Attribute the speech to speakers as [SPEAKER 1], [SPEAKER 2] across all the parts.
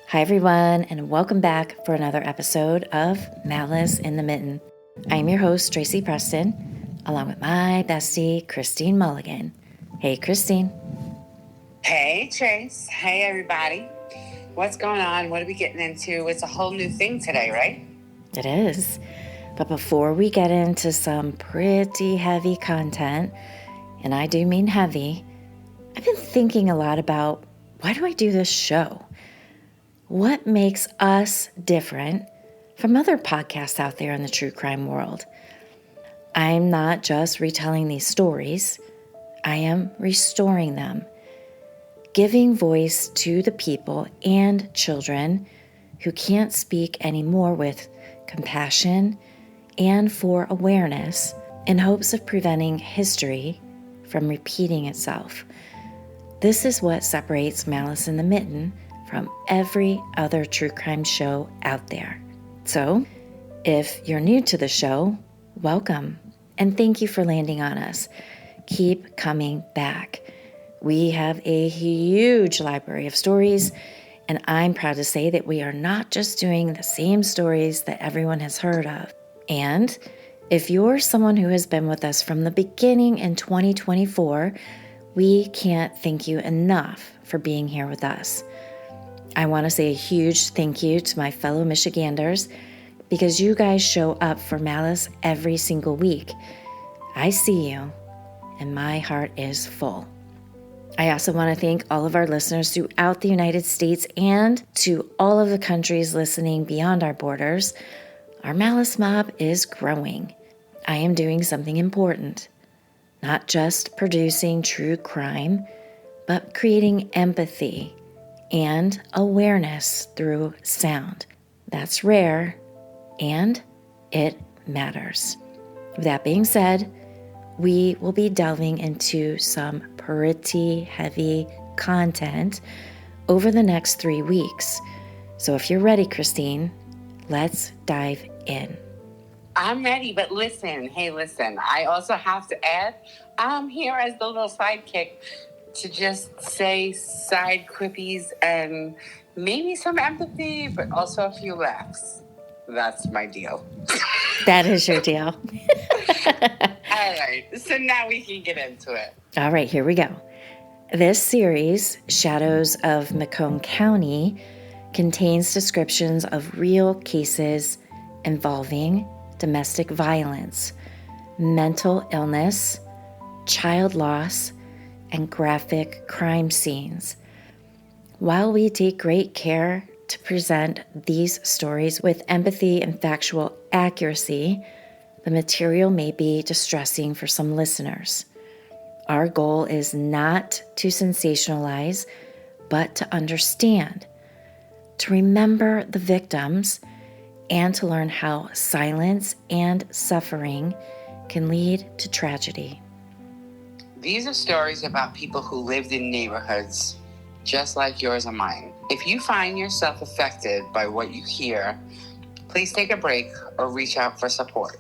[SPEAKER 1] Hi, everyone, and welcome back for another episode of Malice in the Mitten. I'm your host, Tracy Preston, along with my bestie, Christine Mulligan. Hey, Christine.
[SPEAKER 2] Hey, Trace. Hey, everybody. What's going on? What are we getting into? It's a whole new thing today, right?
[SPEAKER 1] It is. But before we get into some pretty heavy content, and I do mean heavy, I've been thinking a lot about why do I do this show? What makes us different from other podcasts out there in the true crime world? I'm not just retelling these stories, I am restoring them, giving voice to the people and children who can't speak anymore with compassion and for awareness in hopes of preventing history from repeating itself. This is what separates Malice in the Mitten from every other true crime show out there. So, if you're new to the show, welcome, and thank you for landing on us. Keep coming back. We have a huge library of stories, and I'm proud to say that we are not just doing the same stories that everyone has heard of. And if you're someone who has been with us from the beginning in 2024, we can't thank you enough for being here with us. I want to say a huge thank you to my fellow Michiganders because you guys show up for Malice every single week. I see you, and my heart is full. I also want to thank all of our listeners throughout the United States and to all of the countries listening beyond our borders. Our Malice mob is growing. I am doing something important, not just producing true crime, but creating empathy and awareness through sound. That's rare, and it matters. With that being said, we will be delving into some pretty heavy content over the next 3 weeks. So if you're ready, Christine, let's dive in.
[SPEAKER 2] I'm ready, but listen, I also have to add, I'm here as the little sidekick to just say side quippies and maybe some empathy, but also a few laughs. That's my deal.
[SPEAKER 1] That is your deal.
[SPEAKER 2] All right, so now we can get into it.
[SPEAKER 1] All right, here we go. This series, Shadows of Macomb County, contains descriptions of real cases involving domestic violence, mental illness, child loss, and graphic crime scenes. While we take great care to present these stories with empathy and factual accuracy, the material may be distressing for some listeners. Our goal is not to sensationalize, but to understand, to remember the victims, and to learn how silence and suffering can lead to tragedy.
[SPEAKER 2] These are stories about people who lived in neighborhoods just like yours and mine. If you find yourself affected by what you hear, please take a break or reach out for support.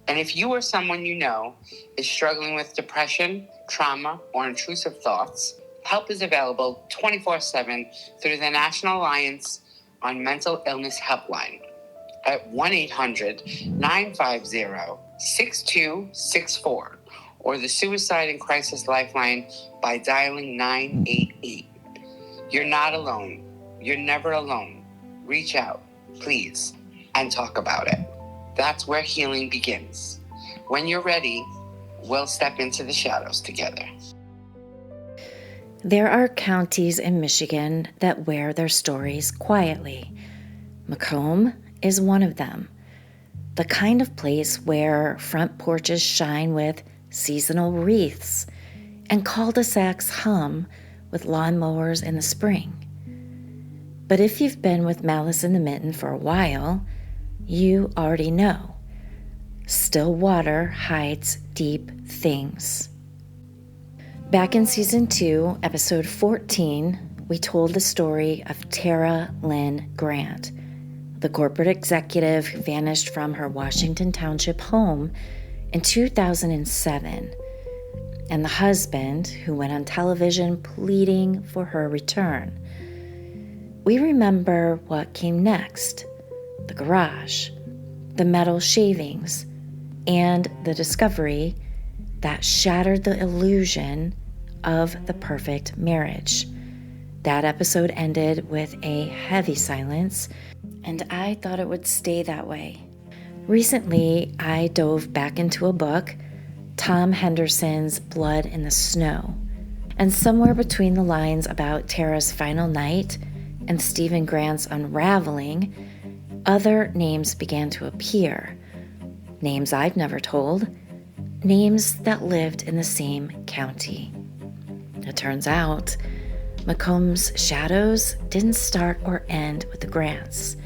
[SPEAKER 2] And if you or someone you know is struggling with depression, trauma, or intrusive thoughts, help is available 24/7 through the National Alliance on Mental Illness Helpline at 1-800-950-6264 or the Suicide and Crisis Lifeline by dialing 988. You're not alone. You're never alone. Reach out, please, and talk about it. That's where healing begins. When you're ready, we'll step into the shadows together.
[SPEAKER 1] There are counties in Michigan that wear their stories quietly. Macomb is one of them. The kind of place where front porches shine with seasonal wreaths and cul-de-sacs hum with lawnmowers in the spring. But if you've been with Malice in the Mitten for a while, you already know. Still water hides deep things. Back in Season 2, Episode 14, we told the story of Tara Lynn Grant, the corporate executive who vanished from her Washington Township home in 2007, and the husband who went on television pleading for her return. we remember what came next: the garage, the metal shavings, and the discovery that shattered the illusion of the perfect marriage. That episode ended with a heavy silence, and I thought it would stay that way. Recently, I dove back into a book, Tom Henderson's Blood in the Snow, and somewhere between the lines about Tara's final night and Stephen Grant's unraveling, other names began to appear. Names I've never told, names that lived in the same county. It turns out, Macomb's shadows didn't start or end with the Grants.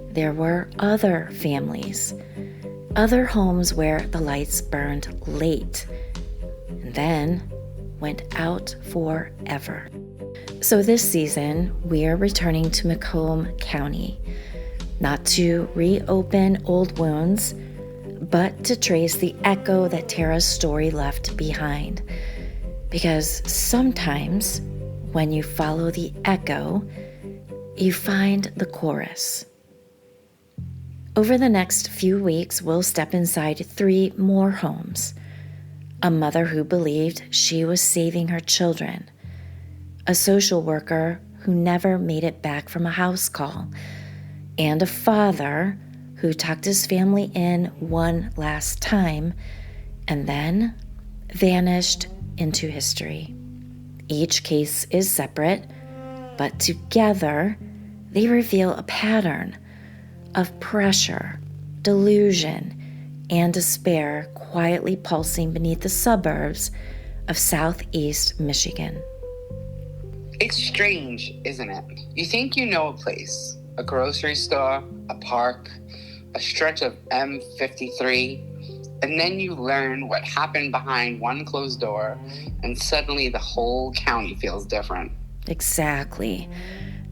[SPEAKER 1] There were other families, other homes where the lights burned late, and then went out forever. So this season, we are returning to Macomb County, not to reopen old wounds, but to trace the echo that Tara's story left behind. Because sometimes, when you follow the echo, you find the chorus. Over the next few weeks, we'll step inside 3 more homes. A mother who believed she was saving her children. A social worker who never made it back from a house call. And a father who tucked his family in one last time and then vanished into history. Each case is separate, but together they reveal a pattern of pressure, delusion, and despair quietly pulsing beneath the suburbs of southeast Michigan.
[SPEAKER 2] It's strange, isn't it? You think you know a place, a grocery store, a park, a stretch of M53, and then you learn what happened behind one closed door, and suddenly the whole county feels different.
[SPEAKER 1] Exactly.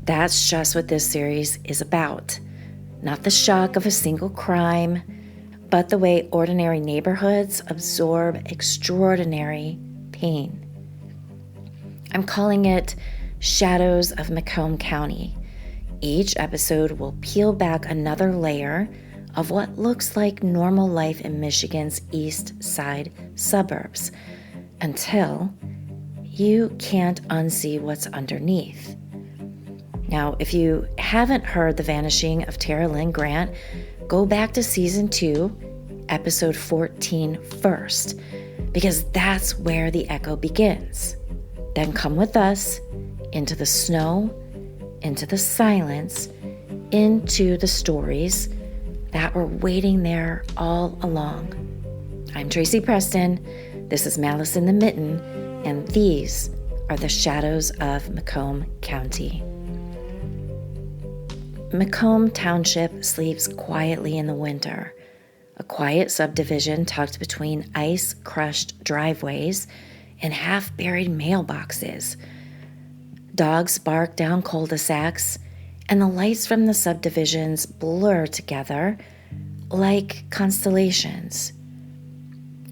[SPEAKER 1] That's just what this series is about. Not the shock of a single crime, but the way ordinary neighborhoods absorb extraordinary pain. I'm calling it Shadows of Macomb County. Each episode will peel back another layer of what looks like normal life in Michigan's East Side suburbs until you can't unsee what's underneath. Now, if you haven't heard The Vanishing of Tara Lynn Grant, go back to Season 2, Episode 14 first, because that's where the echo begins. Then come with us into the snow, into the silence, into the stories that were waiting there all along. I'm Tracy Preston. This is Malice in the Mitten, and these are the Shadows of Macomb County. Macomb Township sleeps quietly in the winter, a quiet subdivision tucked between ice-crushed driveways and half-buried mailboxes. Dogs bark down cul-de-sacs, and the lights from the subdivisions blur together like constellations.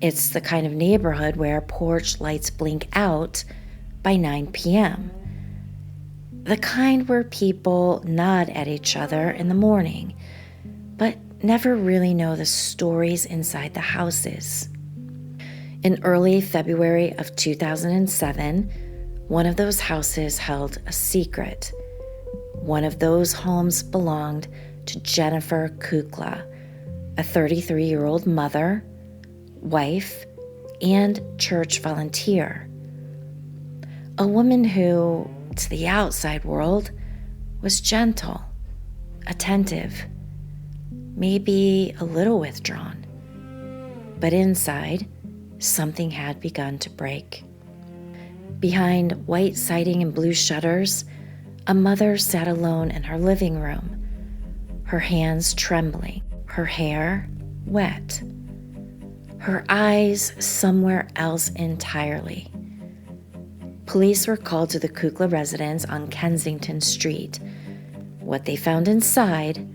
[SPEAKER 1] It's the kind of neighborhood where porch lights blink out by 9 p.m., the kind where people nod at each other in the morning, but never really know the stories inside the houses. In early February of 2007, one of those houses held a secret. One of those homes belonged to Jennifer Kukla, a 33-year-old mother, wife, and church volunteer. A woman who, to the outside world, was gentle, attentive, maybe a little withdrawn. But inside, something had begun to break. Behind white siding and blue shutters, a mother sat alone in her living room, her hands trembling, her hair wet, her eyes somewhere else entirely. Police were called to the Kukla residence on Kensington Street. What they found inside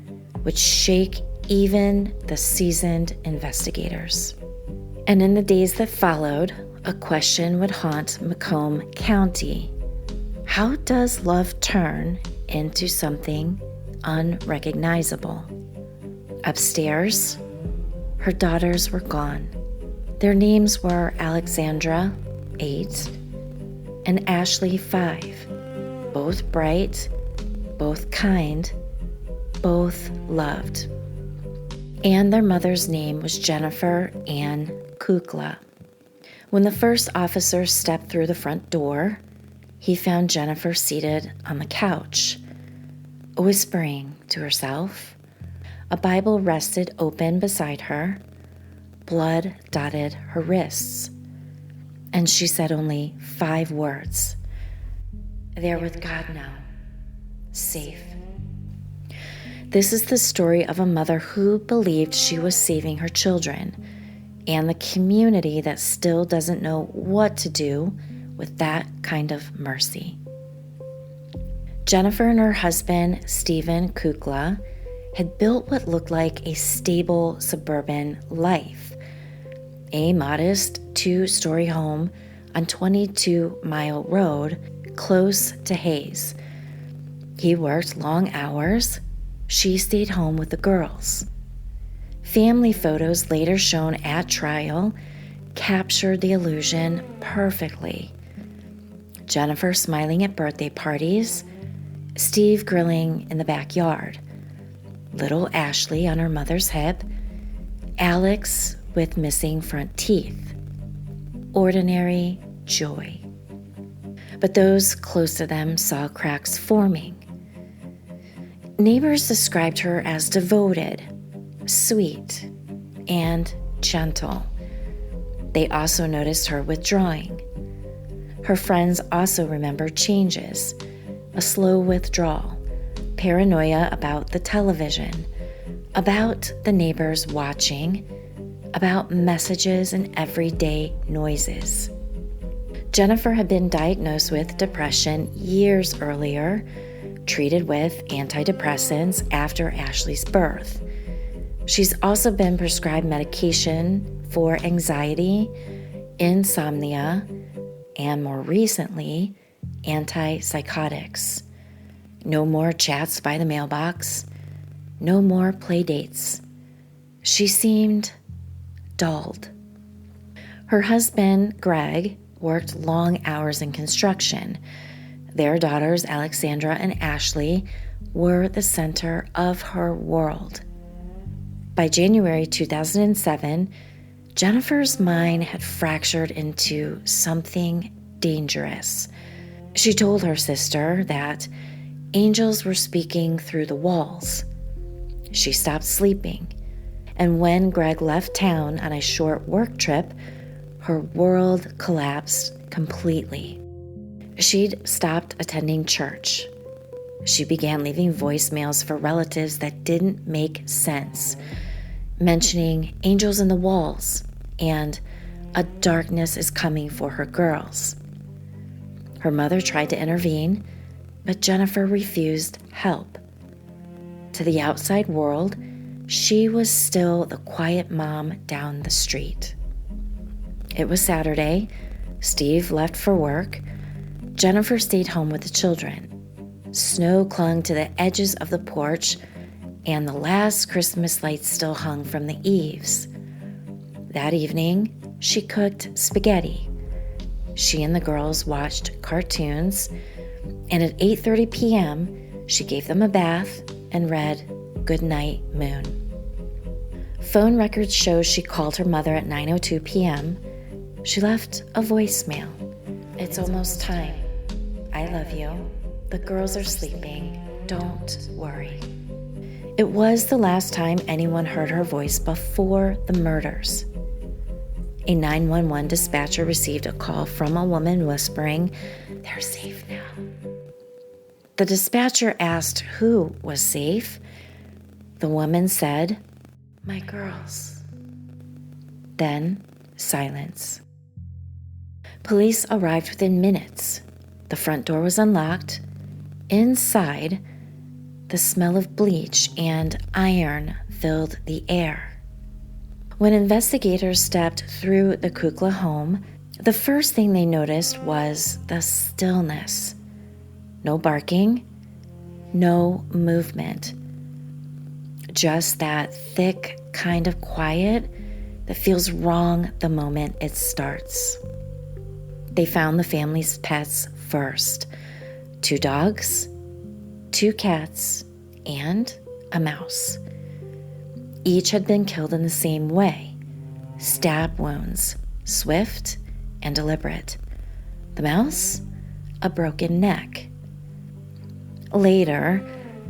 [SPEAKER 1] would shake even the seasoned investigators. And in the days that followed, a question would haunt Macomb County. How does love turn into something unrecognizable? Upstairs, her daughters were gone. Their names were Alexandra, 8, and Ashley, 5. Both bright, both kind, both loved. And their mother's name was Jennifer Ann Kukla. When the first officer stepped through the front door, he found Jennifer seated on the couch, whispering to herself. A Bible rested open beside her. Blood dotted her wrists. And she said only 5 words. "They're with God now. Safe." This is the story of a mother who believed she was saving her children, and the community that still doesn't know what to do with that kind of mercy. Jennifer and her husband, Stephen Kukla, had built what looked like a stable suburban life. A modest 2-story home on 22 Mile Road, close to Hayes. He worked long hours. She stayed home with the girls. Family photos later shown at trial captured the illusion perfectly. Jennifer smiling at birthday parties, Steve grilling in the backyard, little Ashley on her mother's hip, Alex with missing front teeth. Ordinary joy. But those close to them saw cracks forming. Neighbors described her as devoted, sweet, and gentle. They also noticed her withdrawing. Her friends also remembered changes, a slow withdrawal, paranoia about the television, about the neighbors watching, about messages and everyday noises. Jennifer had been diagnosed with depression years earlier, treated with antidepressants after Ashley's birth. She's also been prescribed medication for anxiety, insomnia, and more recently, antipsychotics. No more chats by the mailbox, no more play dates. She seemed dulled. Her husband, Greg, worked long hours in construction. Their daughters, Alexandra and Ashley, were the center of her world. By January 2007, Jennifer's mind had fractured into something dangerous. She told her sister that angels were speaking through the walls. She stopped sleeping, and when Greg left town on a short work trip, her world collapsed completely. She'd stopped attending church. She began leaving voicemails for relatives that didn't make sense, mentioning angels in the walls and a darkness is coming for her girls. Her mother tried to intervene, but Jennifer refused help. To the outside world, she was still the quiet mom down the street. It was Saturday. Steve left for work. Jennifer stayed home with the children. Snow clung to the edges of the porch, and the last Christmas lights still hung from the eaves. That evening, she cooked spaghetti. She and the girls watched cartoons, and at 8:30 p.m., she gave them a bath and read Goodnight Moon. Phone records show she called her mother at 9:02 p.m. She left a voicemail. "It's almost time. I love you. The girls are sleeping. Don't worry." It was the last time anyone heard her voice before the murders. A 911 dispatcher received a call from a woman whispering, "They're safe now." The dispatcher asked who was safe. The woman said, "My girls." Then silence. Police arrived within minutes. The front door was unlocked. Inside, the smell of bleach and iron filled the air. When investigators stepped through the Kukla home, the first thing they noticed was the stillness. No barking, no movement. Just that thick kind of quiet that feels wrong the moment it starts. They found the family's pets first. 2 dogs, 2 cats, and a mouse. Each had been killed in the same way. Stab wounds, swift and deliberate. The mouse, a broken neck. Later,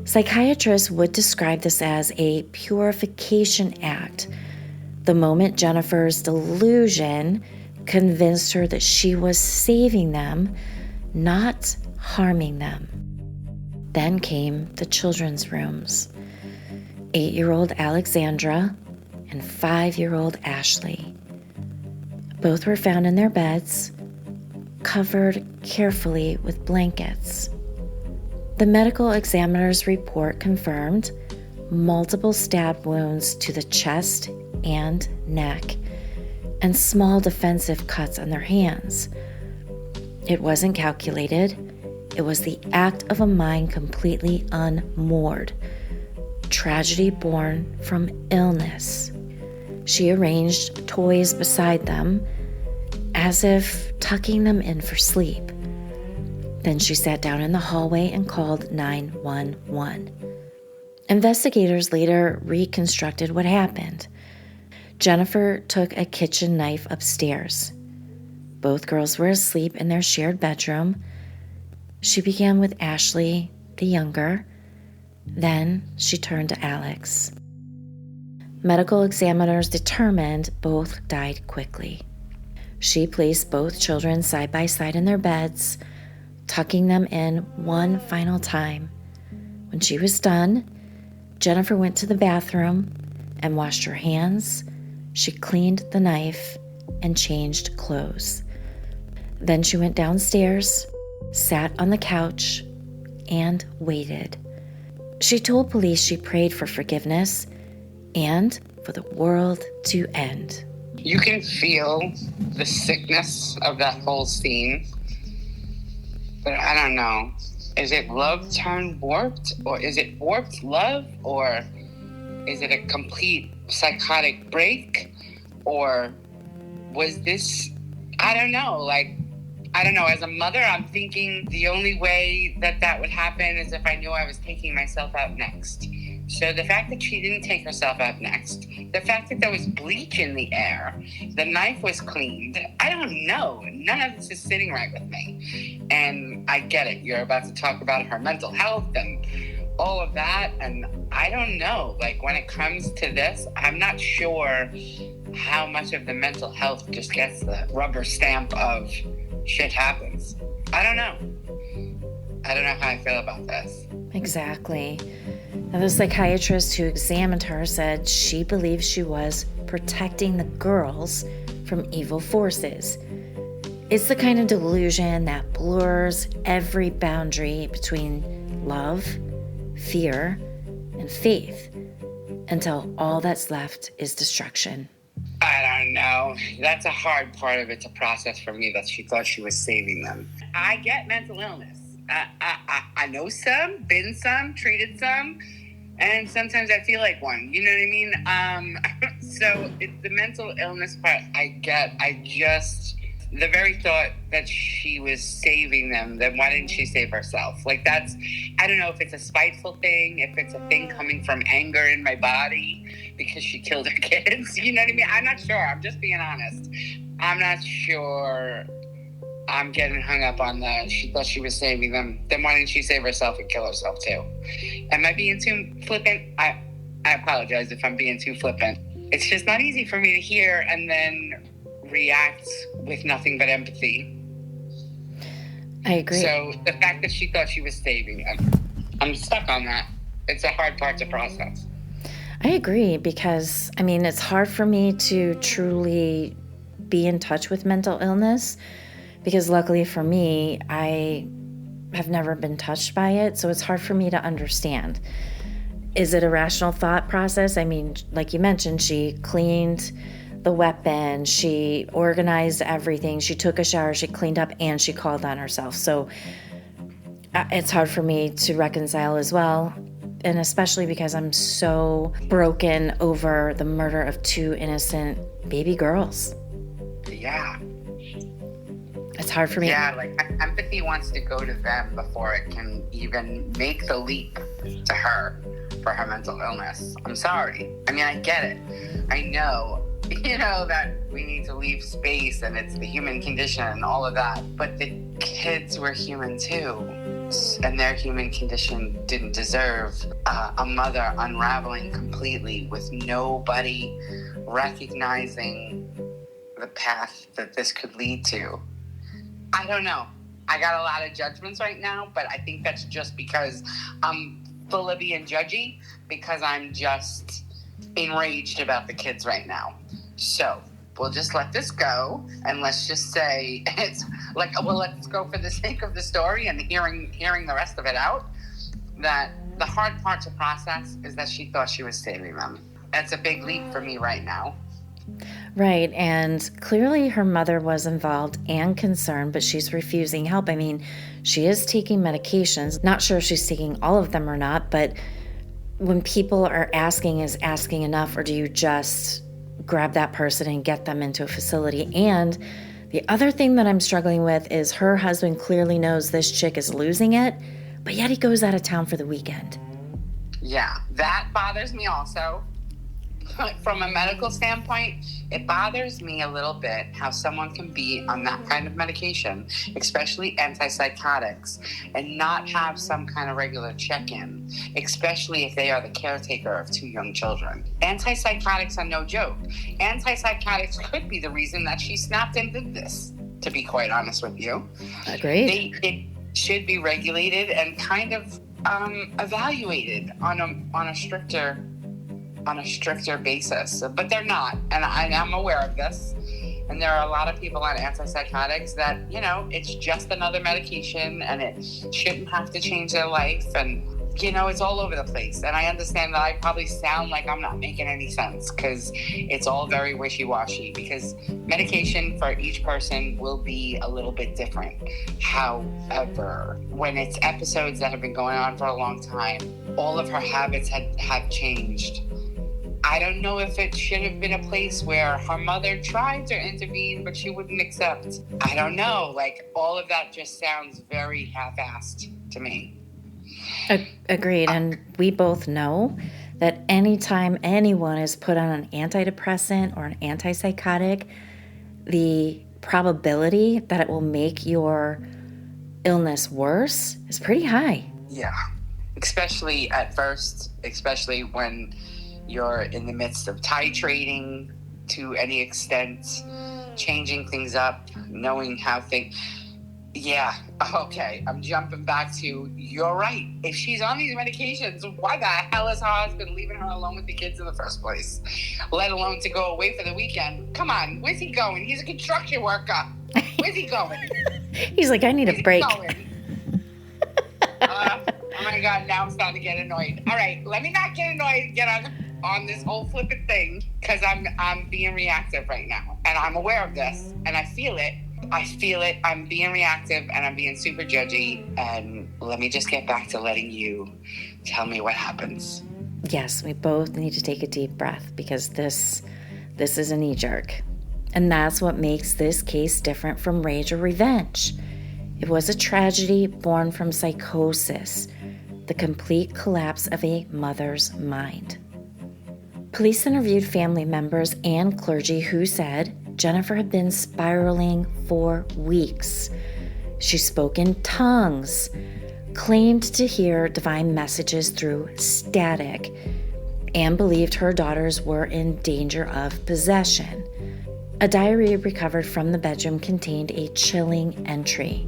[SPEAKER 1] psychiatrists would describe this as a purification act, the moment Jennifer's delusion convinced her that she was saving them, not harming them. Then came the children's rooms. 8-year-old Alexandra and 5-year-old Ashley. Both were found in their beds, covered carefully with blankets. The medical examiner's report confirmed multiple stab wounds to the chest and neck, and small defensive cuts on their hands. It wasn't calculated. It was the act of a mind completely unmoored. Tragedy born from illness. She arranged toys beside them, as if tucking them in for sleep. Then she sat down in the hallway and called 911. Investigators later reconstructed what happened. Jennifer took a kitchen knife upstairs. Both girls were asleep in their shared bedroom. She began with Ashley, the younger. Then she turned to Alex. Medical examiners determined both died quickly. She placed both children side by side in their beds, tucking them in one final time. When she was done, Jennifer went to the bathroom and washed her hands. She cleaned the knife and changed clothes. Then she went downstairs, sat on the couch, and waited. She told police she prayed for forgiveness and for the world to end.
[SPEAKER 2] You can feel the sickness of that whole scene, but I don't know. Is it love turned warped? Or is it warped love? Or is it a complete psychotic break? Or was this, I don't know. As a mother, I'm thinking the only way that would happen is if I knew I was taking myself out next. So the fact that she didn't take herself out next, the fact that there was bleach in the air, the knife was cleaned, I don't know. None of this is sitting right with me. And I get it. You're about to talk about her mental health and all of that. And I don't know. When it comes to this, I'm not sure how much of the mental health just gets the rubber stamp of shit happens. I don't know. I don't know how I feel about this.
[SPEAKER 1] Exactly. Now, the psychiatrist who examined her said she believed she was protecting the girls from evil forces. It's the kind of delusion that blurs every boundary between love, fear, and faith until all that's left is destruction.
[SPEAKER 2] I don't know. That's a hard part of it to process for me, that she thought she was saving them. I get mental illness. I know some, been some, treated some, and sometimes I feel like one. You know what I mean? So it's the mental illness part I get. The very thought that she was saving them, then why didn't she save herself? That's, I don't know if it's a spiteful thing, if it's a thing coming from anger in my body because she killed her kids. You know what I mean? I'm not sure. I'm just being honest. I'm not sure. I'm getting hung up on that. She thought she was saving them. Then why didn't she save herself and kill herself too? Am I being too flippant? I apologize if I'm being too flippant. It's just not easy for me to hear and then react with nothing but empathy.
[SPEAKER 1] I agree.
[SPEAKER 2] So the fact that she thought she was saving them, I'm stuck on that. It's a hard part to process.
[SPEAKER 1] I agree because, it's hard for me to truly be in touch with mental illness because luckily for me, I have never been touched by it, so it's hard for me to understand. Is it a rational thought process? Like you mentioned, she cleaned the weapon, she organized everything, she took a shower, she cleaned up, and she called on herself. So It's hard for me to reconcile as well, and especially because I'm so broken over the murder of 2 innocent baby girls.
[SPEAKER 2] Yeah.
[SPEAKER 1] It's hard for me.
[SPEAKER 2] Yeah, like empathy wants to go to them before it can even make the leap to her for her mental illness. I'm sorry. I mean, I get it. I know, that we need to leave space and it's the human condition and all of that. But the kids were human too. And their human condition didn't deserve a mother unraveling completely with nobody recognizing the path that this could lead to. I don't know. I got a lot of judgments right now, but I think that's just because I'm full of being judgy, because I'm just enraged about the kids right now. So we'll just let this go, and let's just say it's like, well, let's go for the sake of the story and hearing the rest of it out, that the hard part to process is that she thought she was saving them. That's a big leap for me right now.
[SPEAKER 1] Right, and clearly her mother was involved and concerned, but she's refusing help. I mean, she is taking medications. Not sure if she's taking all of them or not, but when people are asking, is asking enough, or do you just grab that person and get them into a facility? And the other thing that I'm struggling with is her husband clearly knows this chick is losing it, but yet he goes out of town for the weekend.
[SPEAKER 2] Yeah, that bothers me also. From a medical standpoint, it bothers me a little bit how someone can be on that kind of medication, especially antipsychotics, and not have some kind of regular check-in, especially if they are the caretaker of 2 young children. Antipsychotics are no joke. Antipsychotics could be the reason that she snapped and did this, to be quite honest with you.
[SPEAKER 1] Agreed.
[SPEAKER 2] It should be regulated and kind of evaluated on a stricter basis, but they're not, and I'm aware of this. And there are a lot of people on antipsychotics that, it's just another medication and it shouldn't have to change their life, and it's all over the place. And I understand that I probably sound like I'm not making any sense, because it's all very wishy-washy, because medication for each person will be a little bit different. However, when it's episodes that have been going on for a long time, all of her habits have changed. I don't know if it should have been a place where her mother tried to intervene, but she wouldn't accept. I don't know. Like, all of that just sounds very half-assed to me.
[SPEAKER 1] Agreed. And we both know that anytime anyone is put on an antidepressant or an antipsychotic, the probability that it will make your illness worse is pretty high.
[SPEAKER 2] Yeah. Especially at first, especially when you're in the midst of titrating to any extent, changing things up, knowing how things... Yeah, okay, I'm jumping back to, you're right. If she's on these medications, why the hell is her husband leaving her alone with the kids in the first place? Let alone to go away for the weekend. Come on, where's he going? He's a construction worker. Where's he going?
[SPEAKER 1] He's like, I need a break.
[SPEAKER 2] Oh my God, now I'm starting to get annoyed. All right, let me not get annoyed and get on this whole flippant thing, because I'm being reactive right now, and I'm aware of this, and I feel it. I'm being reactive, and I'm being super judgy, and let me just get back to letting you tell me what happens.
[SPEAKER 1] Yes, we both need to take a deep breath, because this is a knee jerk, and that's what makes this case different from rage or revenge. It was a tragedy born from psychosis, the complete collapse of a mother's mind. Police interviewed family members and clergy who said Jennifer had been spiraling for weeks. She spoke in tongues, claimed to hear divine messages through static, and believed her daughters were in danger of possession. A diary recovered from the bedroom contained a chilling entry.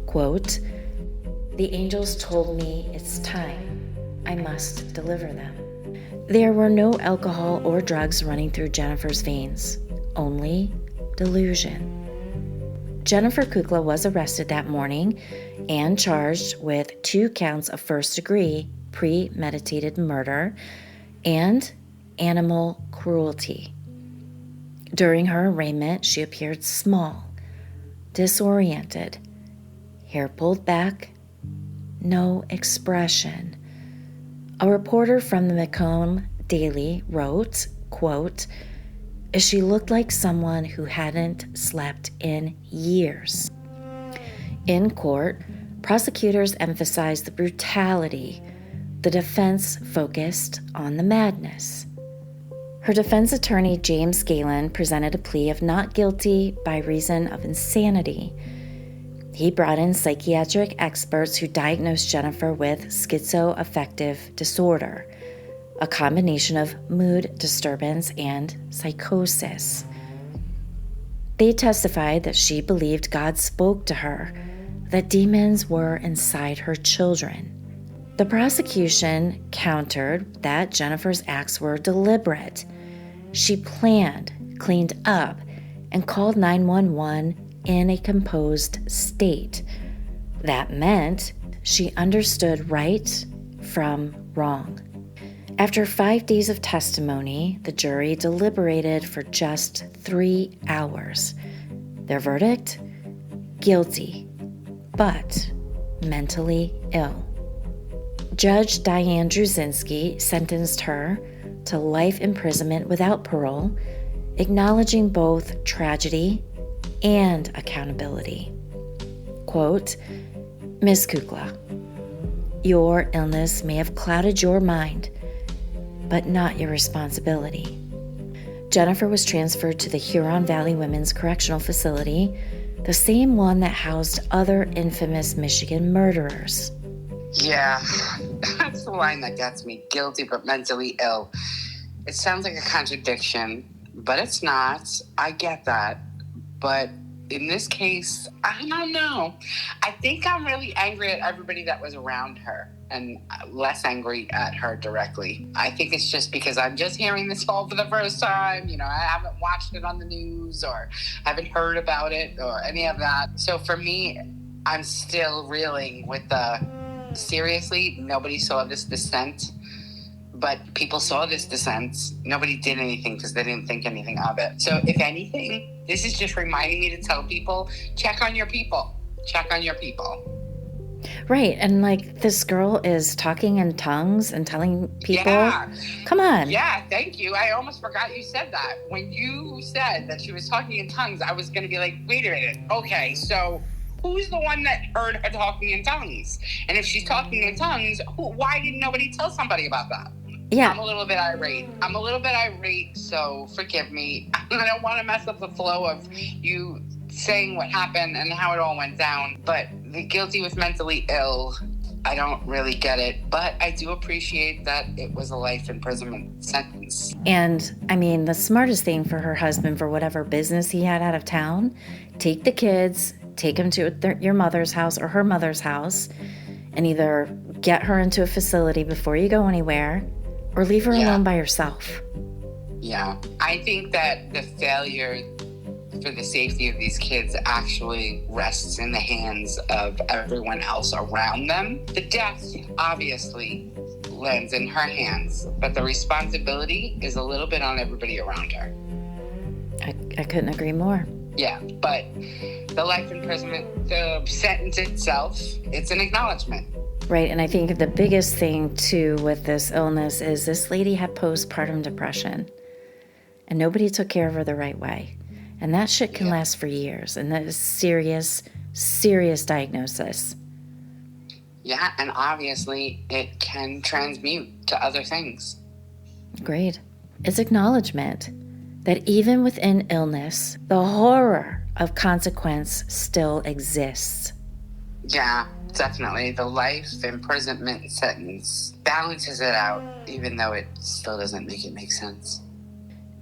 [SPEAKER 1] Quote, "The angels told me it's time. I must deliver them." There were no alcohol or drugs running through Jennifer's veins, only delusion. Jennifer Kukla was arrested that morning and charged with 2 counts of first-degree premeditated murder and animal cruelty. During her arraignment, she appeared small, disoriented, hair pulled back, no expression. A reporter from the Macomb Daily wrote, quote, "She looked like someone who hadn't slept in years." In court, prosecutors emphasized the brutality. The defense focused on the madness. Her defense attorney, James Galen, presented a plea of not guilty by reason of insanity. He brought in psychiatric experts who diagnosed Jennifer with schizoaffective disorder, a combination of mood disturbance and psychosis. They testified that she believed God spoke to her, that demons were inside her children. The prosecution countered that Jennifer's acts were deliberate. She planned, cleaned up, and called 911 in a composed state. That meant she understood right from wrong. After 5 days of testimony, the jury deliberated for just 3 hours. Their verdict? Guilty, but mentally ill. Judge Diane Druzinski sentenced her to life imprisonment without parole, acknowledging both tragedy and accountability. Quote, "Ms. Kukla, your illness may have clouded your mind, but not your responsibility." Jennifer was transferred to the Huron Valley Women's Correctional Facility, the same one that housed other infamous Michigan murderers.
[SPEAKER 2] Yeah, that's the line that gets me. Guilty but mentally ill. It sounds like a contradiction, but it's not. I get that. But in this case, I don't know. I think I'm really angry at everybody that was around her and less angry at her directly. I think it's just because I'm just hearing this all for the first time. You know, I haven't watched it on the news or haven't heard about it or any of that. So for me, I'm still reeling with the, seriously, nobody saw this descent. But people saw this descent. Nobody did anything because they didn't think anything of it. So if anything, this is just reminding me to tell people, check on your people. Check on your people.
[SPEAKER 1] Right. And like this girl is talking in tongues and telling people,
[SPEAKER 2] yeah.
[SPEAKER 1] Come on.
[SPEAKER 2] Yeah, thank you. I almost forgot you said that. When you said that she was talking in tongues, I was going to be like, wait a minute. Okay, so who's the one that heard her talking in tongues? And if she's talking in tongues, why didn't nobody tell somebody about that?
[SPEAKER 1] Yeah.
[SPEAKER 2] I'm a little bit irate, so forgive me. I don't want to mess up the flow of you saying what happened and how it all went down. But the guilty with mentally ill, I don't really get it. But I do appreciate that it was a life imprisonment sentence.
[SPEAKER 1] And, I mean, the smartest thing for her husband, for whatever business he had out of town, take the kids, take them to your mother's house or her mother's house, and either get her into a facility before you go anywhere, or leave her alone by herself.
[SPEAKER 2] Yeah. I think that the failure for the safety of these kids actually rests in the hands of everyone else around them. The death obviously lands in her hands, but the responsibility is a little bit on everybody around her.
[SPEAKER 1] I couldn't agree more.
[SPEAKER 2] Yeah, but the life imprisonment, the sentence itself, it's an acknowledgement.
[SPEAKER 1] Right, and I think the biggest thing, too, with this illness is this lady had postpartum depression, and nobody took care of her the right way. And that shit can last for years, and that is serious, serious diagnosis.
[SPEAKER 2] Yeah, and obviously it can transmute to other things.
[SPEAKER 1] Great. It's acknowledgement that even within illness, the horror of consequence still exists.
[SPEAKER 2] Yeah. Definitely. The life imprisonment sentence balances it out, even though it still doesn't make it make sense.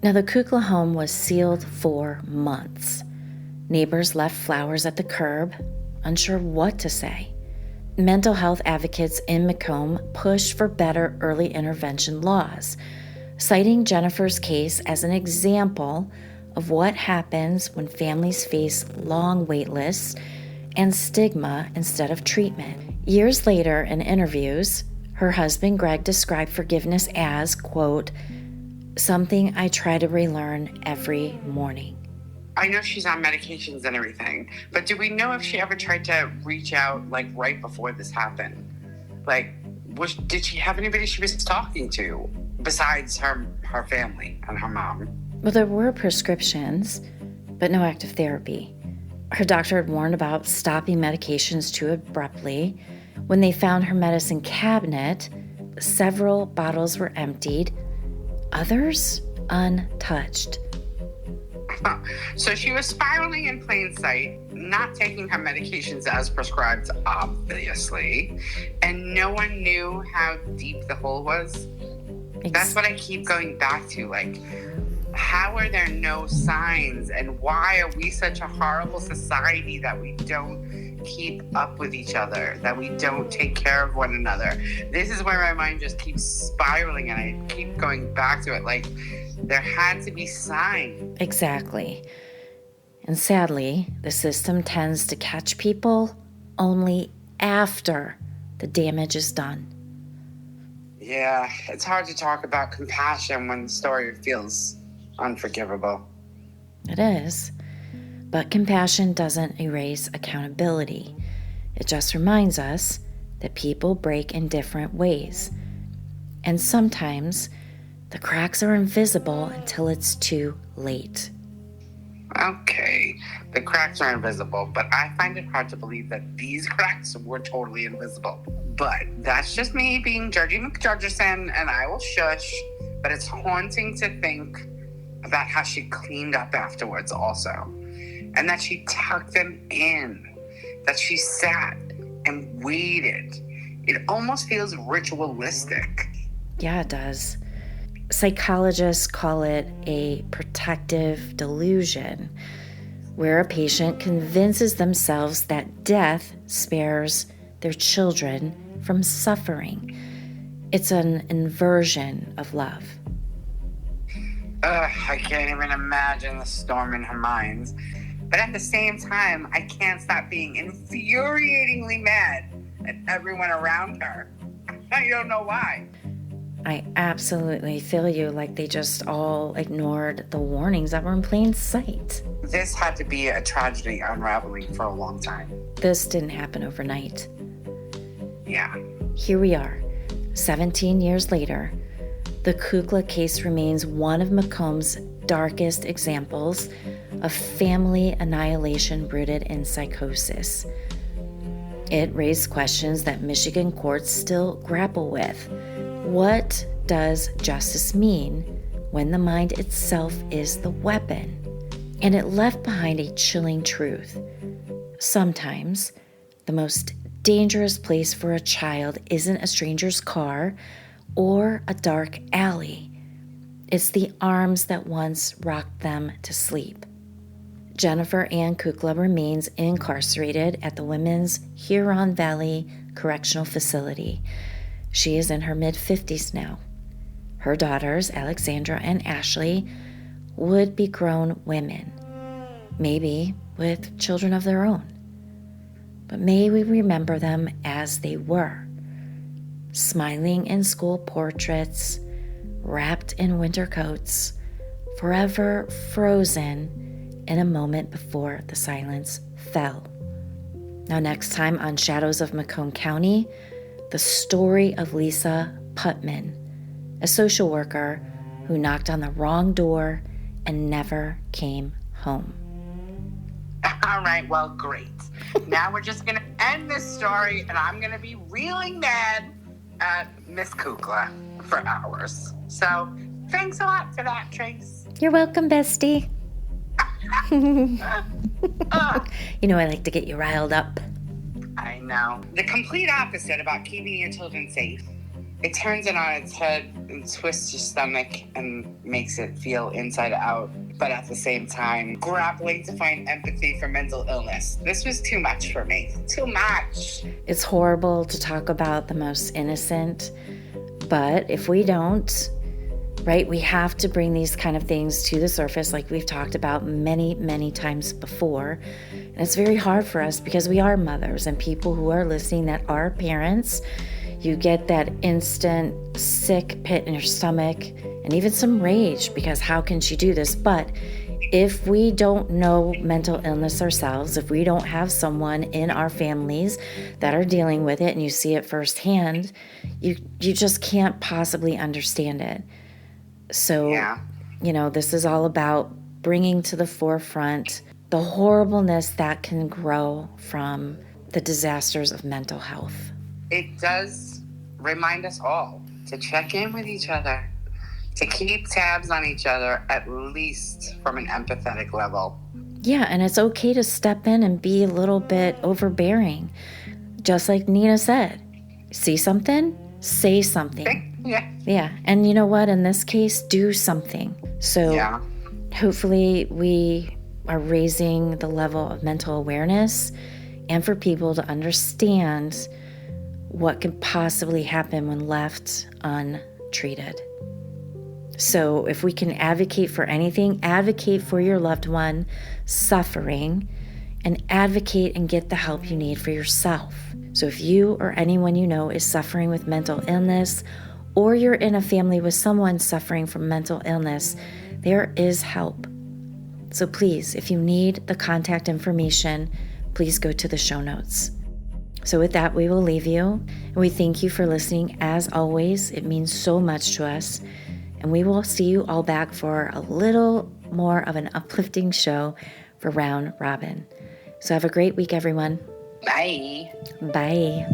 [SPEAKER 1] Now, the Kukla home was sealed for months. Neighbors left flowers at the curb, unsure what to say. Mental health advocates in Macomb pushed for better early intervention laws, citing Jennifer's case as an example of what happens when families face long wait lists and stigma instead of treatment. Years later, in interviews, her husband Greg described forgiveness as, quote, "something I try to relearn every morning."
[SPEAKER 2] I know she's on medications and everything, but do we know if she ever tried to reach out, like, right before this happened? Like, did she have anybody she was talking to besides her family and her mom?
[SPEAKER 1] Well, there were prescriptions, but no active therapy. Her doctor had warned about stopping medications too abruptly. When they found her medicine cabinet, several bottles were emptied, others untouched.
[SPEAKER 2] So she was spiraling in plain sight, not taking her medications as prescribed, obviously, and no one knew how deep the hole was. That's what I keep going back to. Like, how are there no signs, and why are we such a horrible society that we don't keep up with each other, that we don't take care of one another? This is where my mind just keeps spiraling, and I keep going back to it. Like, there had to be signs.
[SPEAKER 1] Exactly. And sadly, the system tends to catch people only after the damage is done.
[SPEAKER 2] Yeah, it's hard to talk about compassion when the story feels unforgivable.
[SPEAKER 1] It is. But compassion doesn't erase accountability. It just reminds us that people break in different ways. And sometimes the cracks are invisible until it's too late.
[SPEAKER 2] Okay, the cracks are invisible, but I find it hard to believe that these cracks were totally invisible. But that's just me being Georgie McJudgerson, and I will shush. But it's haunting to think about how she cleaned up afterwards also. And that she tucked them in. That she sat and waited. It almost feels ritualistic.
[SPEAKER 1] Yeah, it does. Psychologists call it a protective delusion, where a patient convinces themselves that death spares their children from suffering. It's an inversion of love.
[SPEAKER 2] I can't even imagine the storm in her mind. But at the same time, I can't stop being infuriatingly mad at everyone around her. I don't know why.
[SPEAKER 1] I absolutely feel you, like they just all ignored the warnings that were in plain sight.
[SPEAKER 2] This had to be a tragedy unraveling for a long time.
[SPEAKER 1] This didn't happen overnight.
[SPEAKER 2] Yeah.
[SPEAKER 1] Here we are, 17 years later. The Kukla case remains one of Macomb's darkest examples of family annihilation rooted in psychosis. It raised questions that Michigan courts still grapple with. What does justice mean when the mind itself is the weapon? And it left behind a chilling truth. Sometimes, the most dangerous place for a child isn't a stranger's car or a dark alley. It's the arms that once rocked them to sleep. Jennifer Ann Kukla remains incarcerated at the Women's Huron Valley Correctional Facility. She is in her mid-50s now. Her daughters, Alexandra and Ashley, would be grown women, maybe with children of their own. But may we remember them as they were, smiling in school portraits, wrapped in winter coats, forever frozen in a moment before the silence fell. Now, next time on Shadows of Macomb County, the story of Lisa Putman, a social worker who knocked on the wrong door and never came home.
[SPEAKER 2] All right, well, great. Now we're just going to end this story, and I'm going to be reeling mad at Miss Kukla for hours. So thanks a lot for that, Trace.
[SPEAKER 1] You're welcome, bestie. You know I like to get you riled up.
[SPEAKER 2] I know. The complete opposite about keeping your children safe. It turns it on its head and twists your stomach and makes it feel inside out, but at the same time, grappling to find empathy for mental illness. This was too much for me. Too much.
[SPEAKER 1] It's horrible to talk about the most innocent, but if we don't, right, we have to bring these kind of things to the surface like we've talked about many, many times before. And it's very hard for us because we are mothers and people who are listening that are parents. You get that instant sick pit in your stomach and even some rage because how can she do this? But if we don't know mental illness ourselves, if we don't have someone in our families that are dealing with it and you see it firsthand, you just can't possibly understand it. So, this is all about bringing to the forefront the horribleness that can grow from the disasters of mental health.
[SPEAKER 2] It does remind us all to check in with each other, to keep tabs on each other, at least from an empathetic level.
[SPEAKER 1] Yeah, and it's okay to step in and be a little bit overbearing. Just like Nina said, see something, say something. Yeah, and you know what? In this case, do something. So hopefully we are raising the level of mental awareness and for people to understand what could possibly happen when left untreated. So if we can advocate for anything, advocate for your loved one suffering and advocate and get the help you need for yourself. So if you or anyone you know is suffering with mental illness, or you're in a family with someone suffering from mental illness, there is help. So please, if you need the contact information, please go to the show notes. So with that, we will leave you. And we thank you for listening. As always, it means so much to us. And we will see you all back for a little more of an uplifting show for Round Robin. So have a great week, everyone.
[SPEAKER 2] Bye.
[SPEAKER 1] Bye.